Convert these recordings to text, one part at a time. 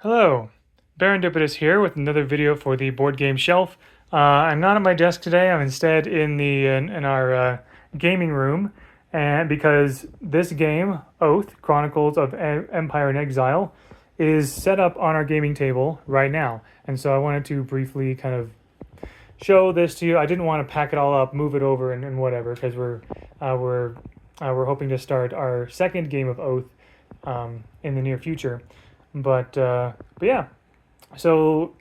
Hello, Barendipitous here with another video for the board game shelf. I'm not at my desk today. I'm instead in our gaming room, and because this game, Oath: Chronicles of Empire in Exile, is set up on our gaming table right now, and so I wanted to briefly kind of show this to you. I didn't want to pack it all up, move it over, and whatever, because we're hoping to start our second game of Oath in the near future. But yeah, so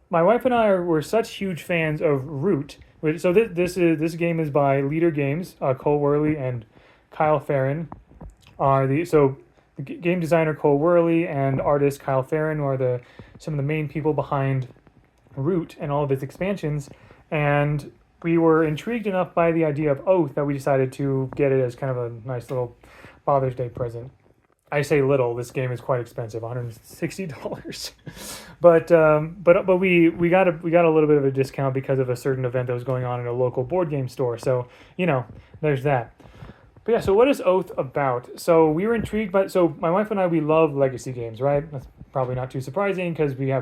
my wife and I were such huge fans of Root. So this game is by Leader Games. Cole Worley and Kyle Farron are the game designer Cole Worley and artist Kyle Farron are the some of the main people behind Root and all of its expansions. And we were intrigued enough by the idea of Oath that we decided to get it as kind of a nice little Father's Day present. I say little. This game is quite expensive, $160. But we got a little bit of a discount because of a certain event that was going on in a local board game store. So there's that. But yeah, so what is Oath about? So we were intrigued by. So my wife and I, we love legacy games, right? That's probably not too surprising because we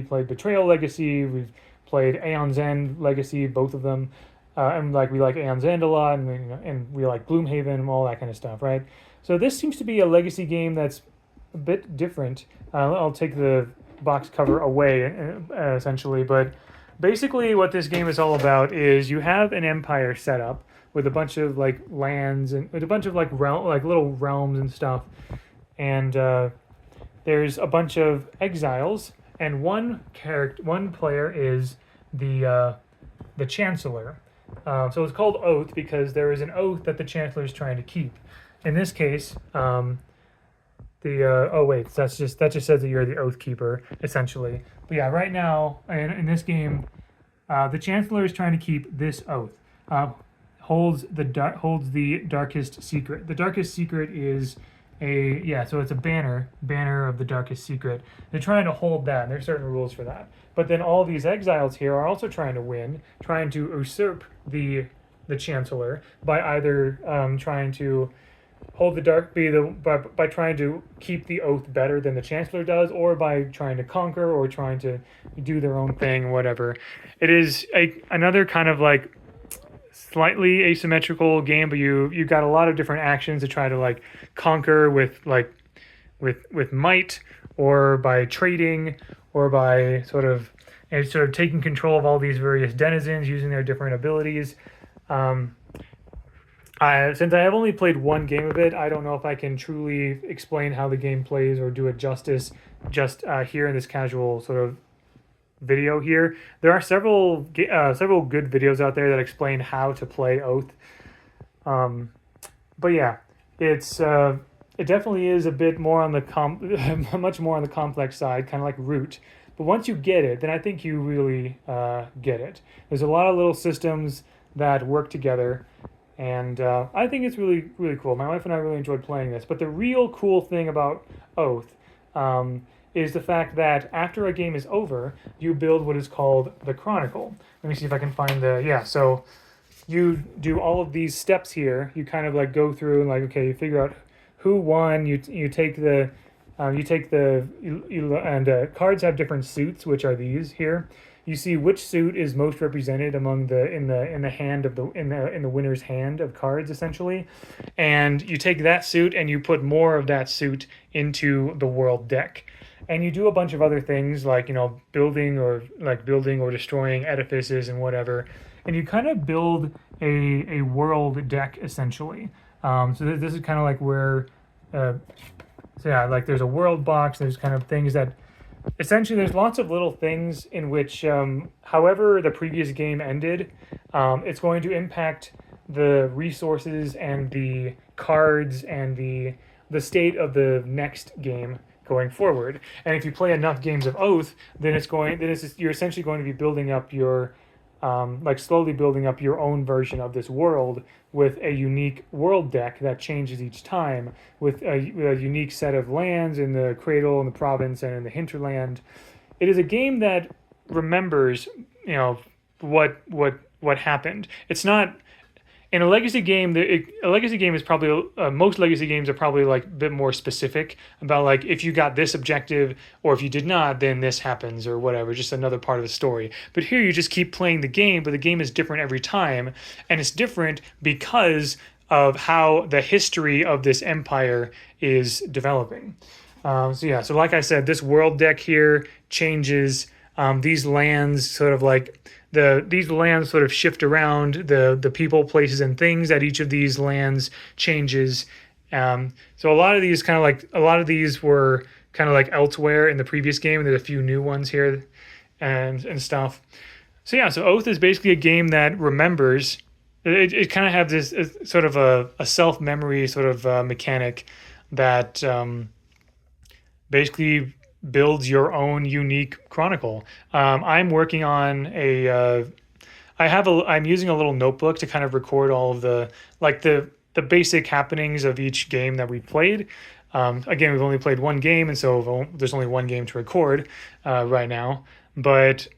played Betrayal Legacy, we've played Aeon's End Legacy, both of them, and we like Aeon's End a lot, and we like Gloomhaven and all that kind of stuff, right? So this seems to be a legacy game that's a bit different. I'll take the box cover away essentially, but basically what this game is all about is you have an empire set up with a bunch of like lands and with a bunch of like little realms and stuff, and there's a bunch of exiles, and one player is the chancellor. So it's called Oath because there is an oath that the chancellor is trying to keep. In this case, oh wait, that just says that you're the Oath Keeper essentially. But yeah, right now in this game, the Chancellor is trying to keep this oath. Holds the darkest secret. The darkest secret is so it's a banner of the darkest secret. They're trying to hold that, and there's certain rules for that. But then all these exiles here are also trying to win, trying to usurp the Chancellor by either trying to hold the dark by trying to keep the oath better than the chancellor does, or by trying to conquer or trying to do their own thing, whatever. It is another kind of like slightly asymmetrical game, but you got a lot of different actions to try to like conquer with might, or by trading, or by sort of taking control of all these various denizens using their different abilities. Since I have only played one game of it, I don't know if I can truly explain how the game plays or do it justice just here in this casual sort of video here. There are several good videos out there that explain how to play Oath. But yeah, it definitely is a bit more on the much more on the complex side, kind of like Root. But once you get it, then I think you really get it. There's a lot of little systems that work together. And I think it's really, really cool. My wife and I really enjoyed playing this. But the real cool thing about Oath is the fact that after a game is over, you build what is called the Chronicle. Let me see if I can find so you do all of these steps here. You kind of like go through and you figure out who won. You take the cards have different suits, which are these here. You see which suit is most represented among in the winner's hand of cards, essentially, and you take that suit and you put more of that suit into the world deck, and you do a bunch of other things like building or destroying edifices and whatever, and you kind of build a world deck essentially. So this is kind of like where, there's a world box. There's kind of things that. Essentially, there's lots of little things in which, however the previous game ended, it's going to impact the resources and the cards and the state of the next game going forward. And if you play enough games of Oath, then you're essentially going to be building up your slowly building up your own version of this world with a unique world deck that changes each time, with a unique set of lands in the Cradle and the Province and in the Hinterland. It is a game that remembers, what happened. It's not in a legacy game, a legacy game is probably most legacy games are probably like a bit more specific about like if you got this objective or if you did not, then this happens or whatever, just another part of the story. But here you just keep playing the game, but the game is different every time, and it's different because of how the history of this empire is developing. So yeah, so like I said, this world deck here changes. These lands sort of like these lands sort of shift around the people, places, and things at each of these lands changes. So a lot of these were kind of like elsewhere in the previous game, and there's a few new ones here and stuff. So yeah, so Oath is basically a game that remembers. It kind of has this sort of a self memory sort of mechanic that basically builds your own unique chronicle. I'm working on I'm using a little notebook to kind of record all of the basic happenings of each game that we played. Again, we've only played one game, and so there's only one game to record right now. But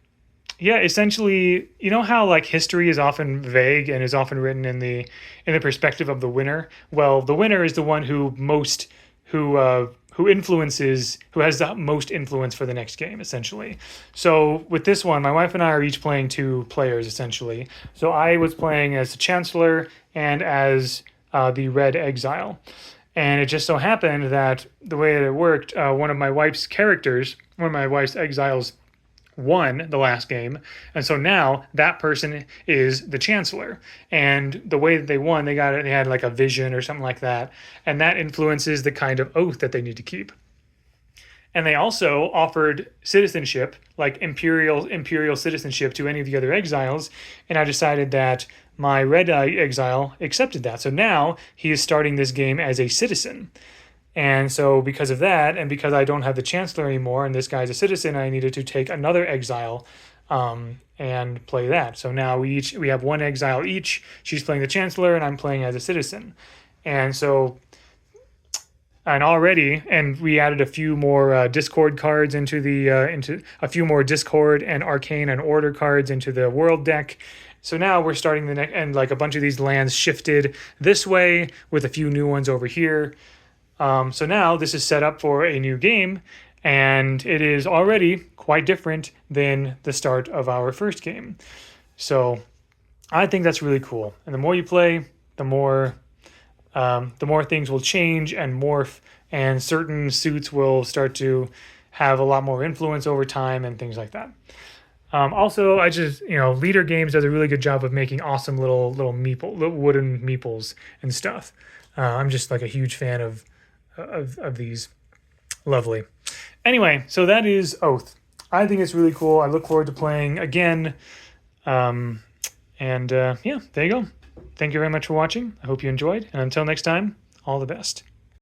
yeah, essentially, you know how like history is often vague and is often written in the perspective of the winner. Well, the winner is the one who has the most influence for the next game, essentially. So with this one, my wife and I are each playing two players, essentially. So I was playing as the Chancellor and as the Red Exile. And it just so happened that the way that it worked, one of my wife's exiles won the last game, and so now that person is the Chancellor. And the way that they won, they had like a vision or something like that, and that influences the kind of oath that they need to keep. And they also offered citizenship, like imperial citizenship, to any of the other exiles. And I decided that my Red Exile accepted that, so now he is starting this game as a citizen. And so because of that, and because I don't have the Chancellor anymore, and this guy's a citizen, I needed to take another exile and play that. So now we have one exile each. She's playing the Chancellor, and I'm playing as a citizen. And so, and we added a few more Discord cards into a few more Discord and Arcane and Order cards into the world deck. So now we're starting the next, and like a bunch of these lands shifted this way with a few new ones over here. So now this is set up for a new game, and it is already quite different than the start of our first game. So I think that's really cool. And the more you play, the more things will change and morph, and certain suits will start to have a lot more influence over time and things like that. Also, Leader Games does a really good job of making awesome little wooden meeples and stuff. I'm just like a huge fan of these. Lovely. Anyway, so that is Oath. I think it's really cool. I look forward to playing again. Yeah, there you go. Thank you very much for watching. I hope you enjoyed. And until next time, all the best.